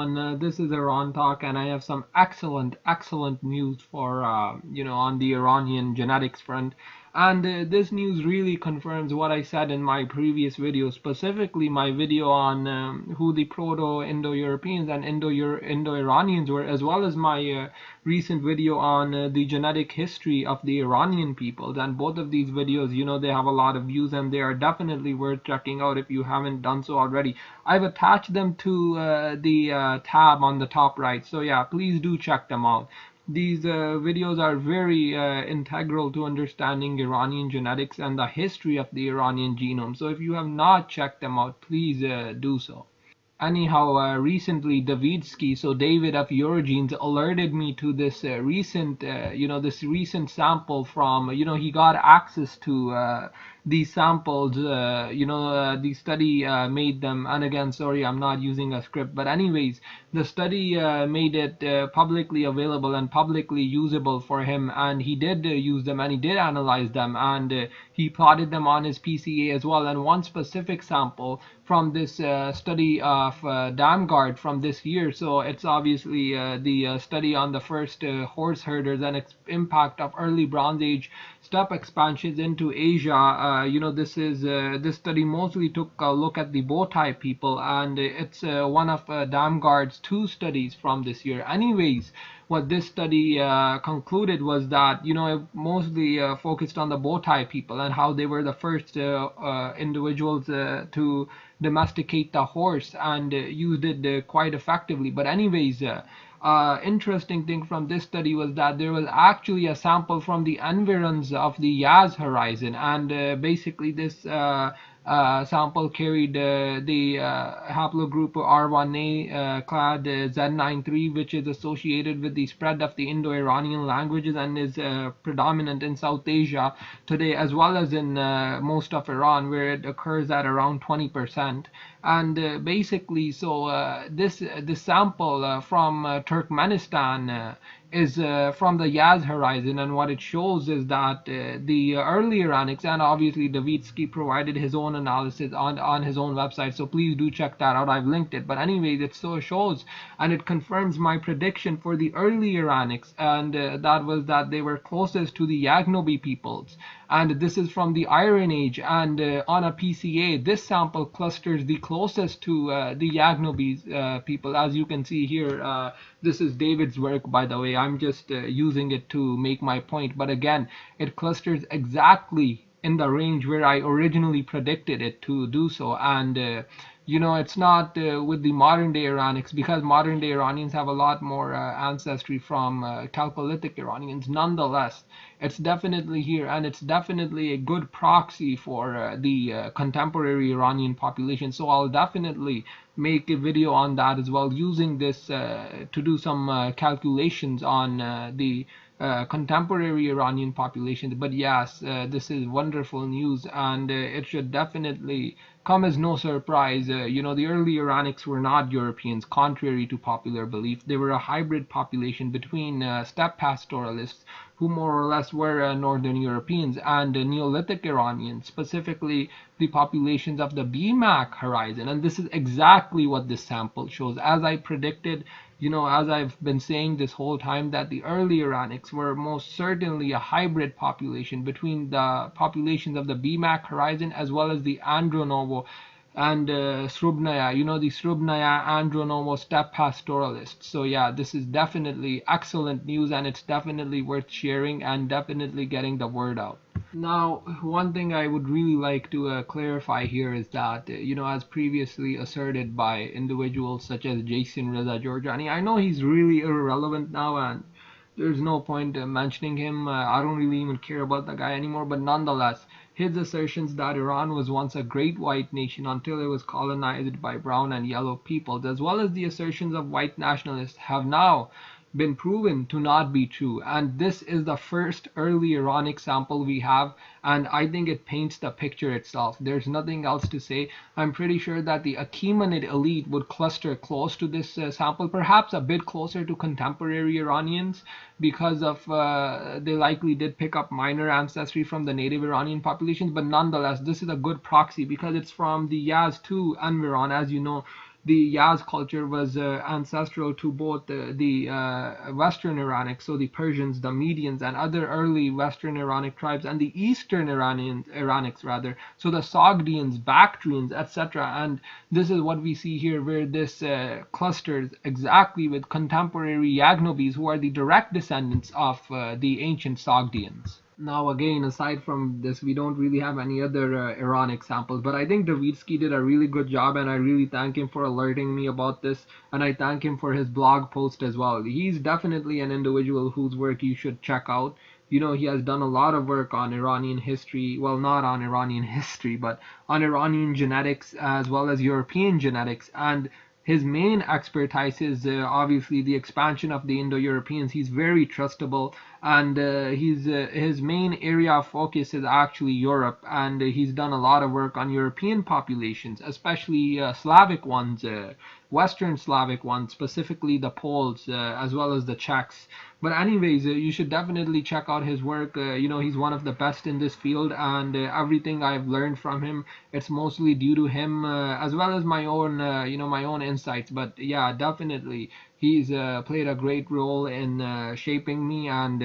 everyone. This is Iran Talk, and I have some excellent news for on the Iranian genetics front. And this news really confirms what I said in my previous video, specifically my video on who the Proto-Indo-Europeans and Indo-Iranians were, as well as my recent video on the genetic history of the Iranian peoples. And both of these videos, they have a lot of views, and they are definitely worth checking out if you haven't done so already. I've attached them to the tab on the top right, so yeah, please do check them out. These videos are very integral to understanding Iranian genetics and the history of the Iranian genome. So if you have not checked them out, please do so. Anyhow, recently David of Eurogenes alerted me to this recent sample from, he got access to these samples, the study made them, and again, sorry, I'm not using a script, but anyways, the study made it publicly available and publicly usable for him, and he did use them, and he did analyze them, and he plotted them on his PCA as well. And one specific sample from this study of Damgard from this year, so it's obviously the study on the first horse herders and its impact of early Bronze Age steppe expansions into Asia. This study mostly took a look at the bowtie people, and it's one of Damgard's two studies from this year. Anyways, what this study concluded was that it mostly focused on the bowtie people and how they were the first individuals to domesticate the horse and used it quite effectively. But anyways, interesting thing from this study was that there was actually a sample from the environs of the Yaz horizon, and basically this sample carried the haplogroup R1A clad Z93, which is associated with the spread of the Indo-Iranian languages and is predominant in South Asia today, as well as in most of Iran, where it occurs at around 20%. And basically, so this sample from Turkmenistan is from the Yaz horizon, and what it shows is that the early Iranics, and obviously Davitsky provided his own analysis on his own website, so please do check that out. I've linked it. But anyways, it so shows, and it confirms my prediction for the early Iranics, and that was that they were closest to the Yagnobi peoples. And this is from the Iron Age, and on a PCA, this sample clusters the closest to the Yagnobi people. As you can see here, this is David's work, by the way. I'm just using it to make my point. But again, it clusters exactly in the range where I originally predicted it to do so. And it's not with the modern day Iranics, because modern day Iranians have a lot more ancestry from Chalcolithic Iranians. Nonetheless, it's definitely here, and it's definitely a good proxy for the contemporary Iranian population. So I'll definitely make a video on that as well, using this to do some calculations on the contemporary Iranian population. But yes, this is wonderful news, and it should definitely come as no surprise. The early Iranics were not Europeans, contrary to popular belief. They were a hybrid population between steppe pastoralists, who more or less were Northern Europeans, and Neolithic Iranians, specifically the populations of the BMAC horizon. And this is exactly what this sample shows. As I predicted, as I've been saying this whole time, that the early Iranics were most certainly a hybrid population between the populations of the BMAC horizon as well as the Andronovo and Srubnaya, the Srubnaya Andronovo steppe pastoralists. So yeah, this is definitely excellent news, and it's definitely worth sharing and definitely getting the word out. Now, one thing I would really like to clarify here is that, as previously asserted by individuals such as Jason Reza Georgiani, I know he's really irrelevant now, and there's no point mentioning him. I don't really even care about the guy anymore, but nonetheless, his assertions that Iran was once a great white nation until it was colonized by brown and yellow peoples, as well as the assertions of white nationalists, have now been proven to not be true. And this is the first early Iranic sample we have, and I think it paints the picture itself. There's nothing else to say. I'm pretty sure that the Achaemenid elite would cluster close to this sample, perhaps a bit closer to contemporary Iranians, because of they likely did pick up minor ancestry from the native Iranian populations. But nonetheless, this is a good proxy because it's from the Yaz 2 environ. As you know, the Yaz culture was ancestral to both the Western Iranic, so the Persians, the Medians, and other early Western Iranic tribes, and the Eastern Iranics rather, so the Sogdians, Bactrians, etc. And this is what we see here, where this clusters exactly with contemporary Yagnobis, who are the direct descendants of the ancient Sogdians. Now again, aside from this, we don't really have any other Iran examples, but I think Davitsky did a really good job, and I really thank him for alerting me about this, and I thank him for his blog post as well. He's definitely an individual whose work you should check out. You know, he has done a lot of work on Iranian history, well, not on Iranian history, but on Iranian genetics as well as European genetics, and his main expertise is obviously the expansion of the Indo-Europeans. He's very trustable, and his main area of focus is actually Europe, and he's done a lot of work on European populations, especially Slavic ones, Western Slavic ones, specifically the Poles, as well as the Czechs. But anyways, you should definitely check out his work. You know, he's one of the best in this field, and everything I've learned from him, it's mostly due to him, as well as my own, my own insights. But yeah, definitely, he's played a great role in shaping me, and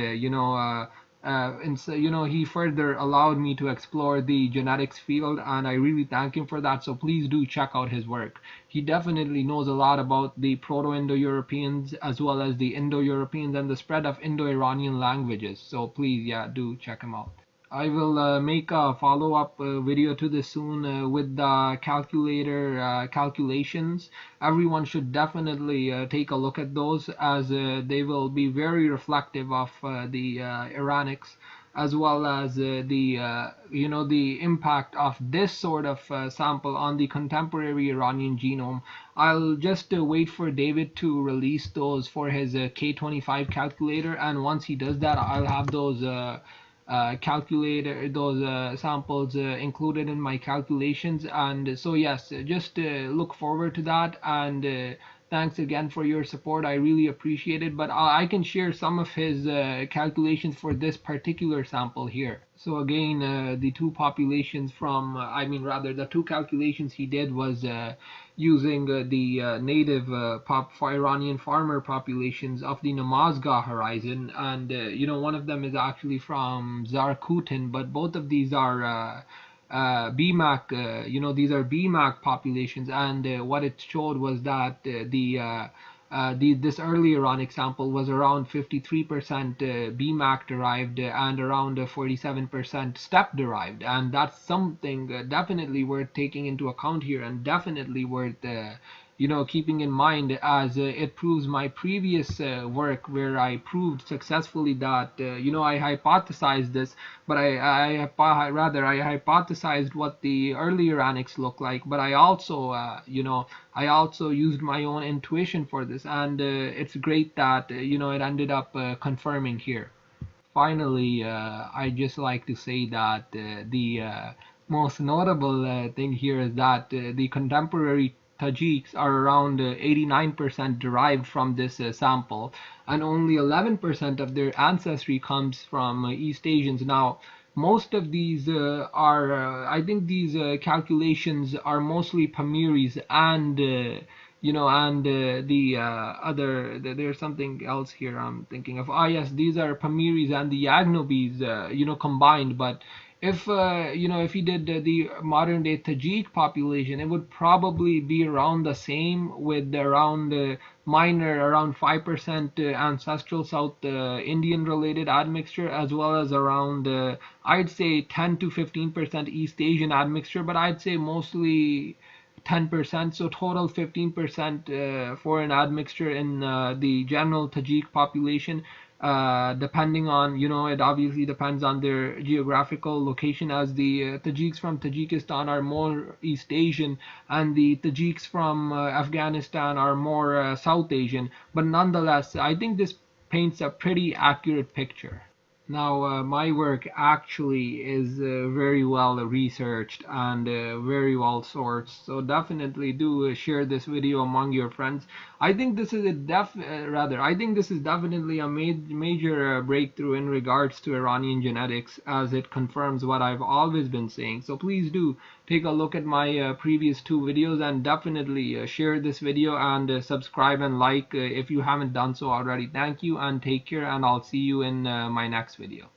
and so, he further allowed me to explore the genetics field, and I really thank him for that. So please do check out his work. He definitely knows a lot about the Proto-Indo-Europeans as well as the Indo-Europeans and the spread of Indo-Iranian languages. So please, yeah, do check him out. I will make a follow-up video to this soon with the calculator calculations. Everyone should definitely take a look at those, as they will be very reflective of the Iranics, as well as the impact of this sort of sample on the contemporary Iranian genome. I'll just wait for David to release those for his K25 calculator, and once he does that, I'll have those calculator those samples included in my calculations. And so yes, just look forward to that, and thanks again for your support. I really appreciate it, but I can share some of his calculations for this particular sample here. So again, the two populations from the two calculations he did was using the native Iranian farmer populations of the Namazgah horizon, and one of them is actually from Zarkutin, but both of these are BMAC, these are BMAC populations, and what it showed was that this early Iranic sample was around 53% BMAC derived and around 47% steppe derived, and that's something definitely worth taking into account here, and definitely worth keeping in mind, as it proves my previous work, where I proved successfully that I hypothesized this, but I hypothesized what the early Iranics look like, but I also I also used my own intuition for this, and it's great that it ended up confirming here. Finally, I just like to say that the most notable thing here is that the contemporary Tajiks are around 89% derived from this sample, and only 11% of their ancestry comes from East Asians. Now, most of these I think these calculations are mostly Pamiris, and there's something else here I'm thinking of. Yes, these are Pamiris and the Yagnobis, combined. But if if he did the modern day Tajik population, it would probably be around the same, with around around 5% ancestral South Indian related admixture, as well as around I'd say 10 to 15% East Asian admixture, but I'd say mostly 10%, so total 15% foreign admixture in the general Tajik population. Depending on, it obviously depends on their geographical location, as the Tajiks from Tajikistan are more East Asian, and the Tajiks from Afghanistan are more South Asian. But nonetheless, I think this paints a pretty accurate picture. Now, my work actually is very well researched and very well sourced, so definitely do share this video among your friends. I think this is I think this is definitely a major breakthrough in regards to Iranian genetics, as it confirms what I've always been saying. So please do take a look at my previous two videos, and definitely share this video and subscribe and like if you haven't done so already. Thank you and take care, and I'll see you in my next video.